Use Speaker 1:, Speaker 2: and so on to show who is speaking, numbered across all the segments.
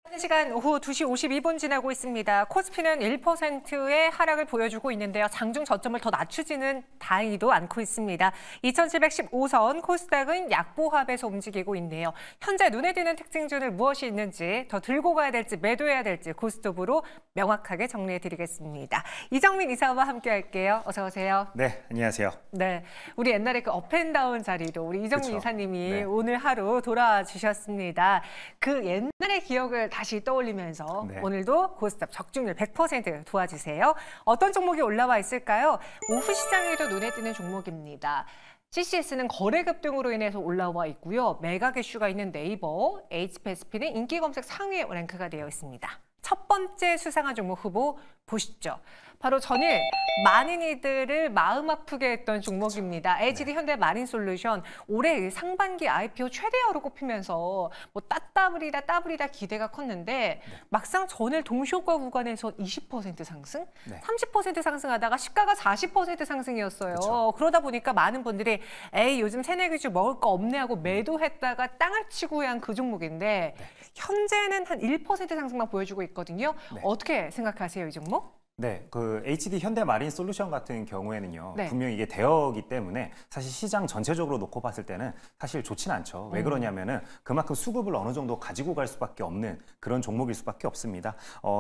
Speaker 1: 현재 시간 오후 2시 52분 지나고 있습니다. 코스피는 1%의 하락을 보여주고 있는데요. 장중 저점을 더 낮추지는 다행히도 않고 있습니다. 2715선 코스닥은 약보합에서 움직이고 있네요. 현재 눈에 띄는 특징주는 무엇이 있는지, 더 들고 가야 될지 매도해야 될지 고스톱으로 명확하게 정리해드리겠습니다. 이정민 이사와 함께 할게요. 어서 오세요.
Speaker 2: 네, 안녕하세요.
Speaker 1: 네, 우리 옛날에 그 업앤다운 자리로 우리 이정민
Speaker 2: 그쵸.
Speaker 1: 이사님이
Speaker 2: 네.
Speaker 1: 오늘 하루 돌아와 주셨습니다. 그 옛날의 기억을 다시 떠올리면서
Speaker 2: 네.
Speaker 1: 오늘도 고스톱 적중률 100% 도와주세요. 어떤 종목이 올라와 있을까요? 오후 시장에도 눈에 띄는 종목입니다. CCS는 거래 급등으로 인해서 올라와 있고요. 매각 이슈가 있는 네이버, HPSP는 인기 검색 상위에 랭크가 되어 있습니다. 첫 번째 수상한 종목 후보 보시죠. 바로 전일 많은 이들을 마음 아프게 했던 종목입니다. HD 현대마린솔루션 올해 상반기 IPO 최대어로 꼽히면서 뭐 따블이다 기대가 컸는데 막상 전일 동시효과 구간에서 20% 상승, 30% 상승하다가 시가가 40% 상승이었어요.
Speaker 2: 그쵸.
Speaker 1: 그러다 보니까 많은 분들이 에이 요즘 새내기주 먹을 거 없네 하고 매도했다가 땅을 치고 한 그 종목인데 현재는 한 1% 상승만 보여주고 있거든요. 어떻게 생각하세요, 이 종목?
Speaker 2: 네, 그 HD 현대마린솔루션 같은 경우에는요,
Speaker 1: 네.
Speaker 2: 분명히 이게 대여이기 때문에 사실 시장 전체적으로 놓고 봤을 때는 사실 좋진 않죠. 왜 그러냐면은 그만큼 수급을 어느 정도 가지고 갈 수밖에 없는 그런 종목일 수밖에 없습니다.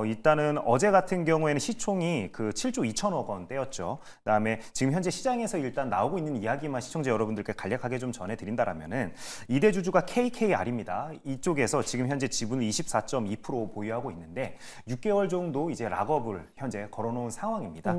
Speaker 2: 일단은 어제 같은 경우에는 시총이 그 7조 2천억 원대였죠. 그다음에 지금 현재 시장에서 일단 나오고 있는 이야기만 시청자 여러분들께 간략하게 좀 전해드린다라면은 이대주주가 KKR입니다. 이쪽에서 지금 현재 지분을 24.2% 보유하고 있는데 6개월 정도 이제 락업을 현재 걸어놓은 상황입니다.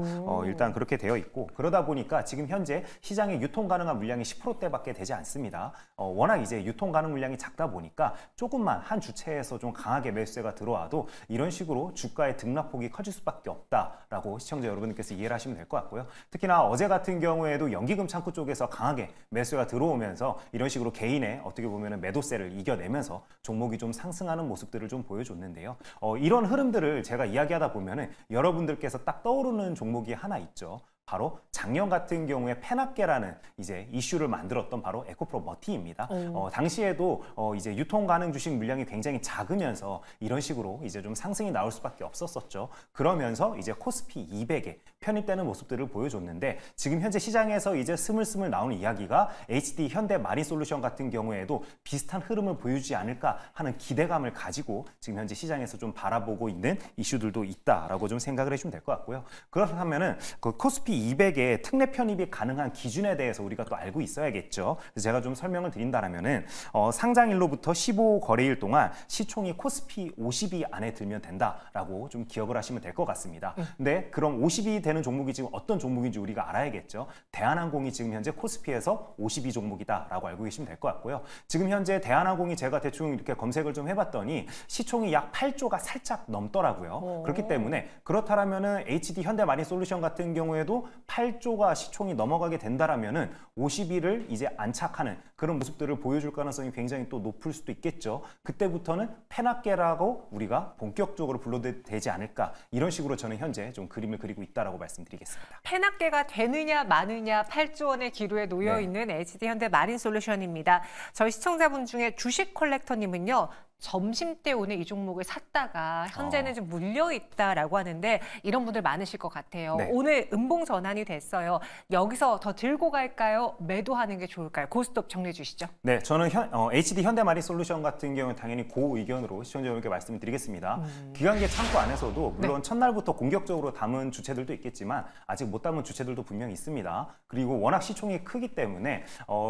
Speaker 2: 일단 그렇게 되어 있고 그러다 보니까 지금 현재 시장에 유통 가능한 물량이 10%대밖에 되지 않습니다. 워낙 이제 유통 가능 물량이 작다 보니까 조금만 한 주체에서 좀 강하게 매수세가 들어와도 이런 식으로 주가의 등락폭이 커질 수밖에 없다라고 시청자 여러분들께서 이해를 하시면 될 것 같고요. 특히나 어제 같은 경우에도 연기금 창구 쪽에서 강하게 매수가 들어오면서 이런 식으로 개인의 어떻게 보면 매도세를 이겨내면서 종목이 좀 상승하는 모습들을 좀 보여줬는데요. 이런 흐름들을 제가 이야기하다 보면은 여러분들께서 딱 떠오르는 종목이 하나 있죠. 바로 작년 같은 경우에 페나케라는 이제 이슈를 만들었던 바로 에코프로 머티입니다. 당시에도 이제 유통 가능 주식 물량이 굉장히 작으면서 이런 식으로 이제 좀 상승이 나올 수밖에 없었었죠. 그러면서 이제 코스피 200에 편입되는 모습들을 보여줬는데 지금 현재 시장에서 이제 스물스물 나오는 이야기가 HD 현대마린솔루션 같은 경우에도 비슷한 흐름을 보여주지 않을까 하는 기대감을 가지고 지금 현재 시장에서 좀 바라보고 있는 이슈들도 있다라고 좀 생각을 해주면 될 것 같고요. 그렇다면은 그 코스피 200의 특례 편입이 가능한 기준에 대해서 우리가 또 알고 있어야겠죠. 그래서 제가 좀 설명을 드린다면은 상장일로부터 15거래일 동안 시총이 코스피 50위 안에 들면 된다라고 좀 기억을 하시면 될 것 같습니다. 근데 그럼 50위 되는 종목이 지금 어떤 종목인지 우리가 알아야겠죠. 대한항공이 지금 현재 코스피에서 50위 종목이다라고 알고 계시면 될 것 같고요. 지금 현재 대한항공이 제가 대충 이렇게 검색을 좀 해봤더니 시총이 약 8조가 살짝 넘더라고요. 그렇기 때문에 그렇다면은 HD 현대마린솔루션 같은 경우에도 8조가 시총이 넘어가게 된다라면은 50위를 이제 안착하는 그런 모습들을 보여줄 가능성이 굉장히 또 높을 수도 있겠죠. 그때부터는 페나케라고 우리가 본격적으로 불러도 되지 않을까 이런 식으로 저는 현재 좀 그림을 그리고 있다라고 말씀드리겠습니다.
Speaker 1: 페나케가 되느냐 마느냐 8조 원의 기로에 놓여 있는 HD 현대마린솔루션입니다. 저희 시청자분 중에 주식 컬렉터님은요. 점심때 오늘 이 종목을 샀다가 현재는 좀 물려있다라고 하는데 이런 분들 많으실 것 같아요. 오늘 음봉 전환이 됐어요. 여기서 더 들고 갈까요? 매도하는 게 좋을까요? 고스톱 정리해 주시죠.
Speaker 2: 네, 저는 HD 현대마린솔루션 같은 경우는 당연히 고 의견으로 시청자 여러분께 말씀을 드리겠습니다. 기관계 창구 안에서도 물론 첫날부터 공격적으로 담은 주체들도 있겠지만 아직 못 담은 주체들도 분명히 있습니다. 그리고 워낙 시총이 크기 때문에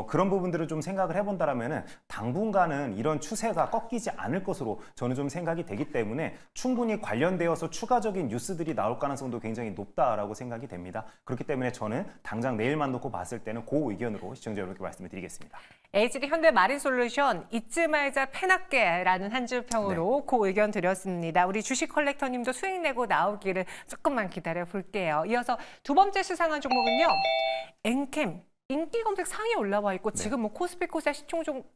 Speaker 2: 그런 부분들을 좀 생각을 해본다라면은 당분간은 이런 추세가 꺾이지 않을 것으로 저는 좀 생각이 되기 때문에 충분히 관련되어서 추가적인 뉴스들이 나올 가능성도 굉장히 높다라고 생각이 됩니다. 그렇기 때문에 저는 당장 내일만 놓고 봤을 때는 그 의견으로 시청자 여러분께 말씀을 드리겠습니다.
Speaker 1: HD 현대마린솔루션 잊지 말자 페나케라는 한 줄평으로 그 의견 드렸습니다. 우리 주식 컬렉터님도 수익 내고 나오기를 조금만 기다려 볼게요. 이어서 두 번째 수상한 종목은요. 엔캠. 인기 검색 상위에 올라와 있고 지금 뭐 코스피 코스닥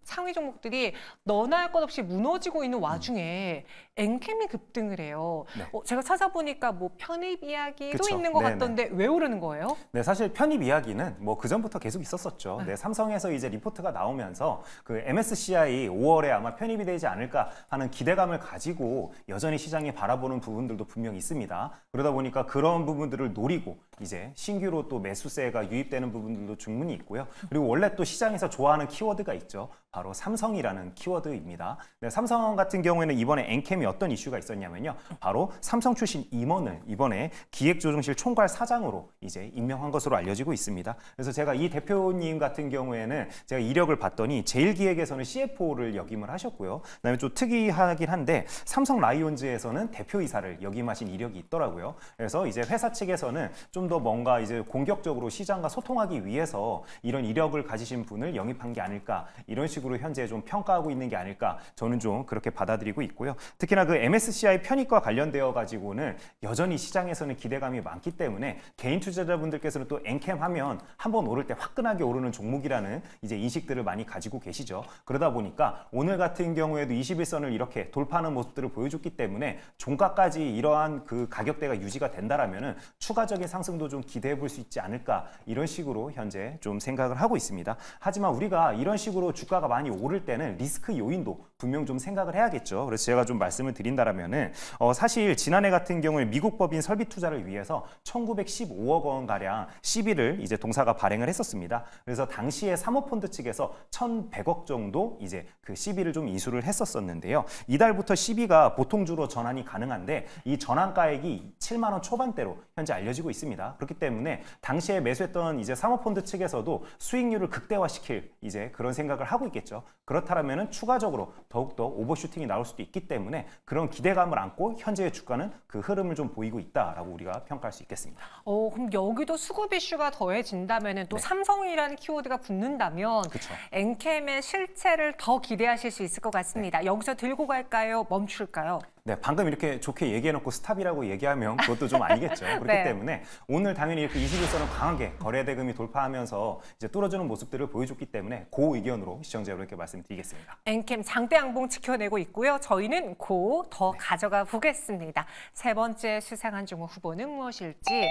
Speaker 1: 상위 종목들이 너나 할 것 없이 무너지고 있는 와중에 엔캠이 급등을 해요.
Speaker 2: 네.
Speaker 1: 제가 찾아보니까 뭐 편입 이야기도
Speaker 2: 그쵸.
Speaker 1: 있는 것
Speaker 2: 네네.
Speaker 1: 같던데 왜 오르는 거예요?
Speaker 2: 네, 사실 편입 이야기는 뭐 그전부터 계속 있었었죠. 네, 삼성에서 이제 리포트가 나오면서 그 MSCI 5월에 아마 편입이 되지 않을까 하는 기대감을 가지고 여전히 시장이 바라보는 부분들도 분명히 있습니다. 그러다 보니까 그런 부분들을 노리고 이제 신규로 또 매수세가 유입되는 부분들도 충분히 있고요. 그리고 원래 또 시장에서 좋아하는 키워드가 있죠. 바로 삼성이라는 키워드입니다. 네, 삼성 같은 경우에는 이번에 엔캠이 어떤 이슈가 있었냐면요. 바로 삼성 출신 임원을 이번에 기획조정실 총괄 사장으로 이제 임명한 것으로 알려지고 있습니다. 그래서 제가 이 대표님 같은 경우에는 제가 이력을 봤더니 제일기획에서는 CFO를 역임을 하셨고요. 그다음에 좀 특이하긴 한데 삼성 라이온즈에서는 대표이사를 역임하신 이력이 있더라고요. 그래서 이제 회사 측에서는 좀 더 뭔가 이제 공격적으로 시장과 소통하기 위해서 이런 이력을 가지신 분을 영입한 게 아닐까, 이런 식으로 현재 좀 평가하고 있는 게 아닐까, 저는 좀 그렇게 받아들이고 있고요. 특히나 그 MSCI 편입과 관련되어 가지고는 여전히 시장에서는 기대감이 많기 때문에 개인 투자자분들께서는 또 엔캠 하면 한번 오를 때 화끈하게 오르는 종목이라는 이제 인식들을 많이 가지고 계시죠. 그러다 보니까 오늘 같은 경우에도 21선을 이렇게 돌파하는 모습들을 보여줬기 때문에 종가까지 이러한 그 가격대가 유지가 된다라면은 추가적인 상승도 좀 기대해 볼 수 있지 않을까, 이런 식으로 현재 좀 생각을 하고 있습니다. 하지만 우리가 이런 식으로 주가가 많이 오를 때는 리스크 요인도 분명 좀 생각을 해야겠죠. 그래서 제가 좀 말씀을 드린다라면은 사실 지난해 같은 경우에 미국 법인 설비 투자를 위해서 1915억 원 가량 시비를 이제 동사가 발행을 했었습니다. 그래서 당시에 사모펀드 측에서 1,100억 정도 이제 그 시비를 좀 인수를 했었었는데요. 이달부터 시비가 보통주로 전환이 가능한데 이 전환가액이 7만 원 초반대로 현재 알려지고 있습니다. 그렇기 때문에 당시에 매수했던 이제 사모펀드 측에서도 수익률을 극대화시킬 이제 그런 생각을 하고 있겠죠. 그렇다면은 추가적으로 더욱더 오버슈팅이 나올 수도 있기 때문에 그런 기대감을 안고 현재의 주가는 그 흐름을 좀 보이고 있다라고 우리가 평가할 수 있겠습니다.
Speaker 1: 그럼 여기도 수급 이슈가 더해진다면은 또 삼성이라는 키워드가 붙는다면
Speaker 2: 그쵸.
Speaker 1: 엔캠의 실체를 더 기대하실 수 있을 것 같습니다. 여기서 들고 갈까요? 멈출까요?
Speaker 2: 네, 방금 이렇게 좋게 얘기해놓고 스탑이라고 얘기하면 그것도 좀 아니겠죠. 그렇기
Speaker 1: 네.
Speaker 2: 때문에 오늘 당연히 이렇게 21선을 강하게 거래대금이 돌파하면서 이제 뚫어주는 모습들을 보여줬기 때문에 그 의견으로 시청자 여러분께 말씀드리겠습니다.
Speaker 1: 엔캠 장대 양봉 지켜내고 있고요. 저희는 더 가져가 보겠습니다. 세 번째 수상한 종목 후보는 무엇일지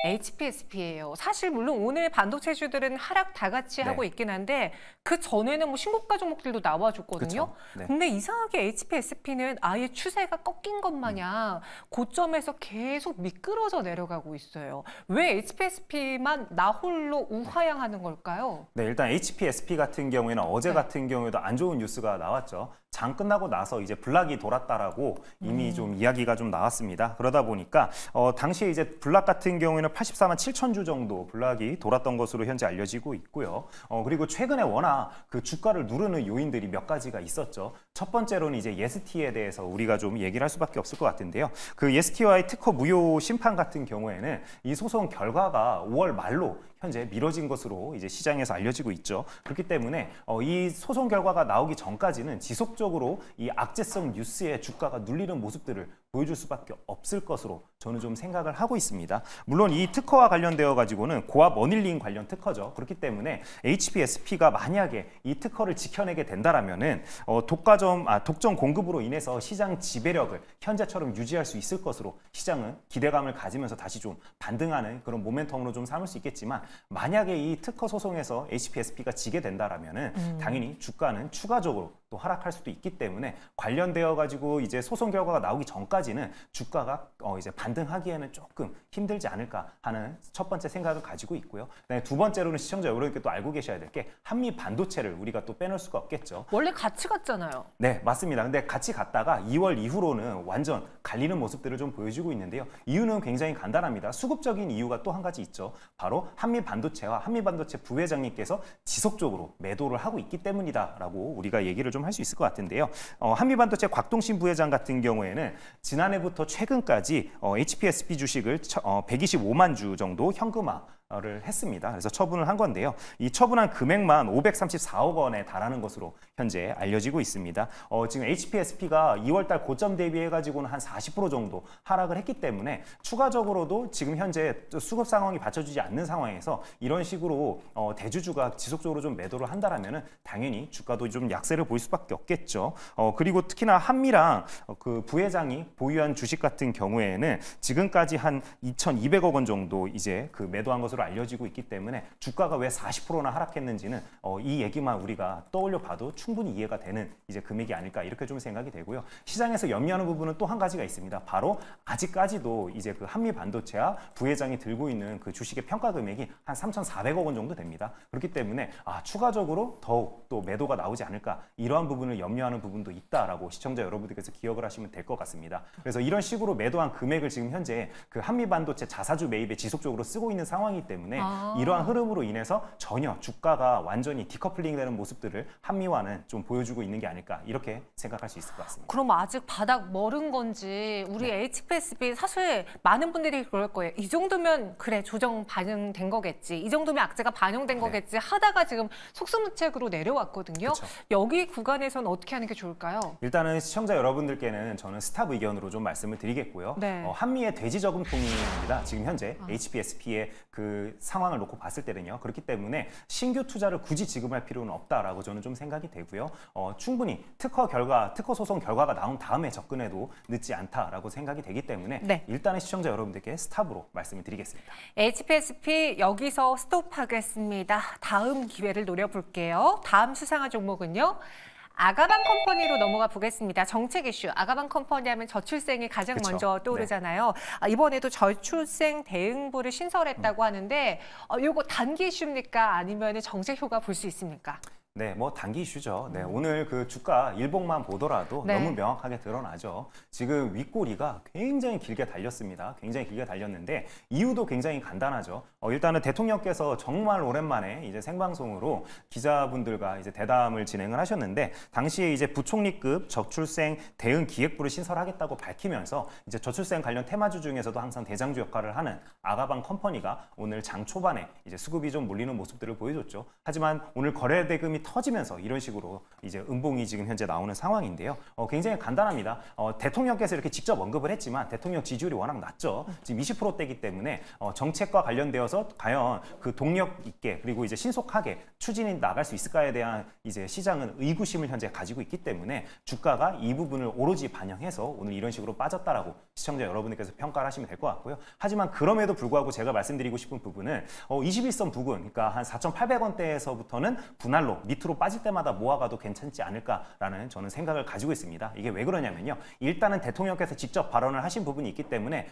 Speaker 1: HPSP예요. 사실 물론 오늘 반도체주들은 하락 다 같이 하고 있긴 한데 그 전에는 뭐 신고가 종목들도 나와줬거든요.
Speaker 2: 네.
Speaker 1: 근데 이상하게 HPSP는 아예 추세가 꺾인 것 마냥 고점에서 계속 미끄러져 내려가고 있어요. 왜 HPSP만 나 홀로 우하향하는 걸까요?
Speaker 2: 네, 일단 HPSP 같은 경우에는 어제 같은 경우에도 안 좋은 뉴스가 나왔죠. 장 끝나고 나서 이제 블락이 돌았다라고 이미 좀 이야기가 좀 나왔습니다. 그러다 보니까 당시에 이제 블락 같은 경우에는 84만 7천 주 정도 블락이 돌았던 것으로 현재 알려지고 있고요. 그리고 최근에 워낙 그 주가를 누르는 요인들이 몇 가지가 있었죠. 첫 번째로는 이제 예스티에 대해서 우리가 좀 얘기를 할 수밖에 없을 것 같은데요. 그 예스티와의 특허 무효 심판 같은 경우에는 이 소송 결과가 5월 말로 현재 미뤄진 것으로 이제 시장에서 알려지고 있죠. 그렇기 때문에 이 소송 결과가 나오기 전까지는 지속적으로 이 악재성 뉴스의 주가가 눌리는 모습들을 보여줄 수밖에 없을 것으로 저는 좀 생각을 하고 있습니다. 물론 이 특허와 관련되어 가지고는 고압 어닐링 관련 특허죠. 그렇기 때문에 HPSP가 만약에 이 특허를 지켜내게 된다라면은 독점 공급으로 인해서 시장 지배력을 현재처럼 유지할 수 있을 것으로 시장은 기대감을 가지면서 다시 좀 반등하는 그런 모멘텀으로 좀 삼을 수 있겠지만, 만약에 이 특허 소송에서 HPSP가 지게 된다라면은 당연히 주가는 추가적으로 또 하락할 수도 있기 때문에 관련되어 가지고 이제 소송 결과가 나오기 전까지는 주가가 이제 반등하기에는 조금 힘들지 않을까 하는 첫 번째 생각을 가지고 있고요. 그다음에 두 번째로는 시청자 여러분께 또 알고 계셔야 될 게 한미 반도체를 우리가 또 빼놓을 수가 없겠죠.
Speaker 1: 원래 같이 갔잖아요.
Speaker 2: 네, 맞습니다. 근데 같이 갔다가 2월 이후로는 완전 갈리는 모습들을 좀 보여주고 있는데요. 이유는 굉장히 간단합니다. 수급적인 이유가 또 한 가지 있죠. 바로 한미 반도체와 한미 반도체 부회장님께서 지속적으로 매도를 하고 있기 때문이다라고 우리가 얘기를 좀 할 수 있을 것 같은데요. 한미 반도체 곽동신 부회장 같은 경우에는 지난해부터 최근까지 HPSP 주식을 125만 주 정도 현금화 를 했습니다. 그래서 처분을 한 건데요. 이 처분한 금액만 534억 원에 달하는 것으로 현재 알려지고 있습니다. 지금 HPSP가 2월달 고점 대비해가지고는 한 40% 정도 하락을 했기 때문에 추가적으로도 지금 현재 수급 상황이 받쳐주지 않는 상황에서 이런 식으로 대주주가 지속적으로 좀 매도를 한다라면은 당연히 주가도 좀 약세를 보일 수밖에 없겠죠. 그리고 특히나 한미랑 그 부회장이 보유한 주식 같은 경우에는 지금까지 한 2,200억 원 정도 이제 그 매도한 것으로 알려지고 있기 때문에 주가가 왜 40%나 하락했는지는 이 얘기만 우리가 떠올려 봐도 충분히 이해가 되는 이제 금액이 아닐까 이렇게 좀 생각이 되고요. 시장에서 염려하는 부분은 또 한 가지가 있습니다. 바로 아직까지도 이제 그 한미 반도체와 부회장이 들고 있는 그 주식의 평가 금액이 한 3,400억 원 정도 됩니다. 그렇기 때문에 추가적으로 더욱 또 매도가 나오지 않을까 이러한 부분을 염려하는 부분도 있다라고 시청자 여러분들께서 기억을 하시면 될 것 같습니다. 그래서 이런 식으로 매도한 금액을 지금 현재 그 한미 반도체 자사주 매입에 지속적으로 쓰고 있는 상황이기 때문에 이러한 흐름으로 인해서 전혀 주가가 완전히 디커플링 되는 모습들을 한미와는 좀 보여주고 있는 게 아닐까 이렇게 생각할 수 있을 것 같습니다.
Speaker 1: 그럼 아직 바닥 멀은 건지 우리 HPSB 사실 많은 분들이 그럴 거예요. 이 정도면 그래 조정 반영된 거겠지. 이 정도면 악재가 반영된 거겠지 하다가 지금 속수무책으로 내려왔거든요. 그쵸. 여기 구간에서는 어떻게 하는 게 좋을까요?
Speaker 2: 일단은 시청자 여러분들께는 저는 스탑 의견으로 좀 말씀을 드리겠고요. 한미의 돼지 저금통입니다. 지금 현재 HPSP의 그 상황을 놓고 봤을 때는요. 그렇기 때문에 신규 투자를 굳이 지금 할 필요는 없다라고 저는 좀 생각이 되고요. 충분히 특허 소송 결과가 나온 다음에 접근해도 늦지 않다라고 생각이 되기 때문에 일단은 시청자 여러분들께 스탑으로 말씀을 드리겠습니다.
Speaker 1: HPSP 여기서 스톱하겠습니다. 다음 기회를 노려볼게요. 다음 수상한 종목은요. 아가방 컴퍼니로 넘어가 보겠습니다. 정책 이슈, 아가방 컴퍼니 하면 저출생이 가장 먼저 떠오르잖아요. 이번에도 저출생 대응부를 신설했다고 하는데 이거 단기 이슈입니까? 아니면 정책 효과 볼 수 있습니까?
Speaker 2: 네, 뭐 단기 이슈죠. 네, 오늘 그 주가 일봉만 보더라도 너무 명확하게 드러나죠. 지금 윗꼬리가 굉장히 길게 달렸습니다. 굉장히 길게 달렸는데 이유도 굉장히 간단하죠. 일단은 대통령께서 정말 오랜만에 이제 생방송으로 기자분들과 이제 대담을 진행을 하셨는데 당시에 이제 부총리급 저출생 대응 기획부를 신설하겠다고 밝히면서 이제 저출생 관련 테마주 중에서도 항상 대장주 역할을 하는 아가방 컴퍼니가 오늘 장 초반에 이제 수급이 좀 몰리는 모습들을 보여줬죠. 하지만 오늘 거래 대금이 터지면서 이런 식으로 이제 음봉이 지금 현재 나오는 상황인데요. 굉장히 간단합니다. 대통령께서 이렇게 직접 언급을 했지만 대통령 지지율이 워낙 낮죠. 지금 20%대이기 때문에 정책과 관련되어서 과연 그 동력 있게 그리고 이제 신속하게 추진이 나갈 수 있을까에 대한 이제 시장은 의구심을 현재 가지고 있기 때문에 주가가 이 부분을 오로지 반영해서 오늘 이런 식으로 빠졌다라고 시청자 여러분들께서 평가를 하시면 될 것 같고요. 하지만 그럼에도 불구하고 제가 말씀드리고 싶은 부분은 21선 부근, 그러니까 한 4,800원대에서부터는 분할로 밑으로 빠질 때마다 모아가도 괜찮지 않을까라는 저는 생각을 가지고 있습니다. 이게 왜 그러냐면요. 일단은 대통령께서 직접 발언을 하신 부분이 있기 때문에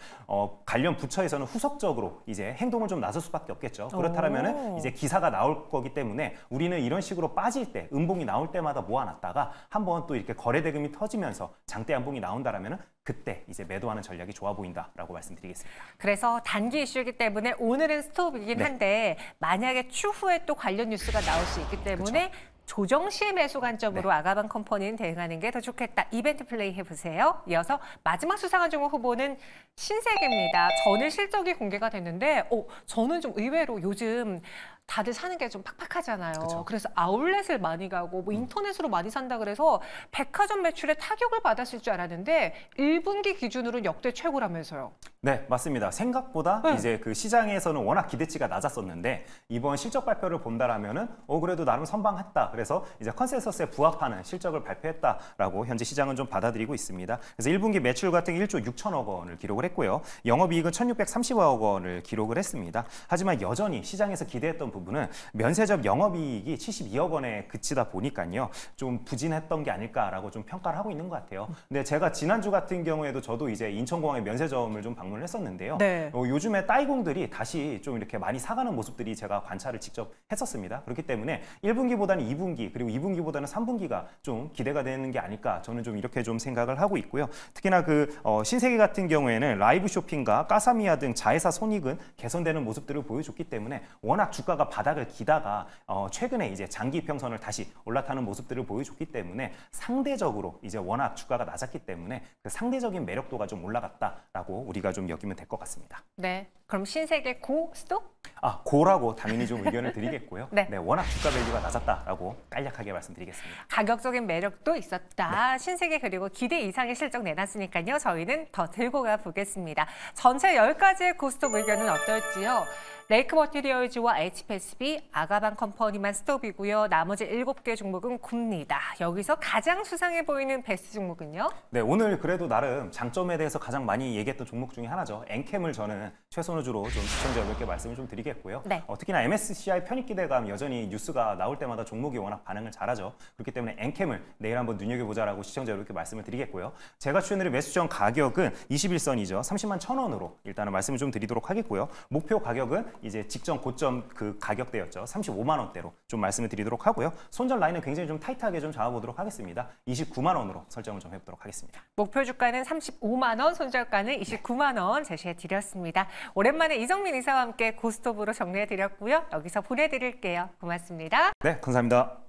Speaker 2: 관련 부처에서는 후속적으로 이제 행동을 좀 나설 수밖에 없겠죠. 그렇다면은 이제 기사가 나올 거기 때문에 우리는 이런 식으로 빠질 때 음봉이 나올 때마다 모아놨다가 한번 또 이렇게 거래 대금이 터지면서 장대 양봉이 나온다라면은 그때 이제 매도하는 전략이 좋아 보인다라고 말씀드리겠습니다.
Speaker 1: 그래서 단기 이슈이기 때문에 오늘은 스톱이긴 한데 만약에 추후에 또 관련 뉴스가 나올 수 있기 때문에 조정 시 매수 관점으로 아가방 컴퍼니는 대응하는 게 더 좋겠다. 이벤트 플레이 해보세요. 이어서 마지막 수상한 종목 후보는 신세계입니다. 전일 실적이 공개가 됐는데 저는 좀 의외로 요즘 다들 사는 게 좀 팍팍하잖아요. 그래서 아울렛을 많이 가고 뭐 인터넷으로 많이 산다 그래서 백화점 매출에 타격을 받았을 줄 알았는데 1분기 기준으로는 역대 최고라면서요.
Speaker 2: 네, 맞습니다. 생각보다 이제 그 시장에서는 워낙 기대치가 낮았었는데 이번 실적 발표를 본다라면은 그래도 나름 선방했다. 그래서 이제 컨센서스에 부합하는 실적을 발표했다라고 현재 시장은 좀 받아들이고 있습니다. 그래서 1분기 매출 같은 1조 6천억 원을 기록을 했고요. 영업이익은 1,630억 원을 기록을 했습니다. 하지만 여전히 시장에서 기대했던 부분은 면세점 영업이익이 72억 원에 그치다 보니까요. 좀 부진했던 게 아닐까라고 좀 평가를 하고 있는 것 같아요. 근데 제가 지난주 같은 경우에도 저도 이제 인천공항의 면세점을 좀 방문을 했었는데요. 요즘에 따이공들이 다시 좀 이렇게 많이 사가는 모습들이 제가 관찰을 직접 했었습니다. 그렇기 때문에 1분기보다는 2분기 그리고 2분기보다는 3분기가 좀 기대가 되는 게 아닐까 저는 좀 이렇게 좀 생각을 하고 있고요. 특히나 그 신세계 같은 경우에는 라이브 쇼핑과 까사미아 등 자회사 손익은 개선되는 모습들을 보여줬기 때문에 워낙 주가가 주가가 바닥을 기다가 최근에 이제 장기 이평선을 다시 올라타는 모습들을 보여줬기 때문에 상대적으로 이제 워낙 주가가 낮았기 때문에 그 상대적인 매력도가 좀 올라갔다라고 우리가 좀 여기면 될 것 같습니다.
Speaker 1: 네, 그럼 신세계 고 스톱?
Speaker 2: 고라고 당연히 좀 의견을 드리겠고요.
Speaker 1: 네.
Speaker 2: 워낙 주가 밸류가 낮았다라고 간략하게 말씀드리겠습니다.
Speaker 1: 가격적인 매력도 있었다. 신세계 그리고 기대 이상의 실적 내놨으니까요. 저희는 더 들고 가보겠습니다. 전체 10가지의 고스톱 의견은 어떨지요? 레이크 머티리얼즈와 HPSB, 아가방 컴퍼니만 스톱이고요. 나머지 7개 종목은 굽니다. 여기서 가장 수상해 보이는 베스트 종목은요?
Speaker 2: 네, 오늘 그래도 나름 장점에 대해서 가장 많이 얘기했던 종목 중에 하나죠. 엔캠을 저는 최선우주로 좀 시청자 여러분께 말씀을 좀 드리겠고요.
Speaker 1: 네.
Speaker 2: 특히나 MSCI 편입 기대감 여전히 뉴스가 나올 때마다 종목이 워낙 반응을 잘하죠. 그렇기 때문에 엔캠을 내일 한번 눈여겨보자라고 시청자 여러분께 말씀을 드리겠고요. 제가 추천드린 매수점 가격은 21선이죠. 30만 1,000원으로 일단은 말씀을 좀 드리도록 하겠고요. 목표 가격은 이제 직전 고점 그 가격대였죠. 35만 원대로 좀 말씀을 드리도록 하고요. 손절 라인은 굉장히 좀 타이트하게 좀 잡아보도록 하겠습니다. 29만 원으로 설정을 좀 해보도록 하겠습니다.
Speaker 1: 목표 주가는 35만 원, 손절가는 29만 원 제시해 드렸습니다. 오랜만에 이정민 이사와 함께 고스톱으로 정리해 드렸고요. 여기서 보내드릴게요. 고맙습니다.
Speaker 2: 네, 감사합니다.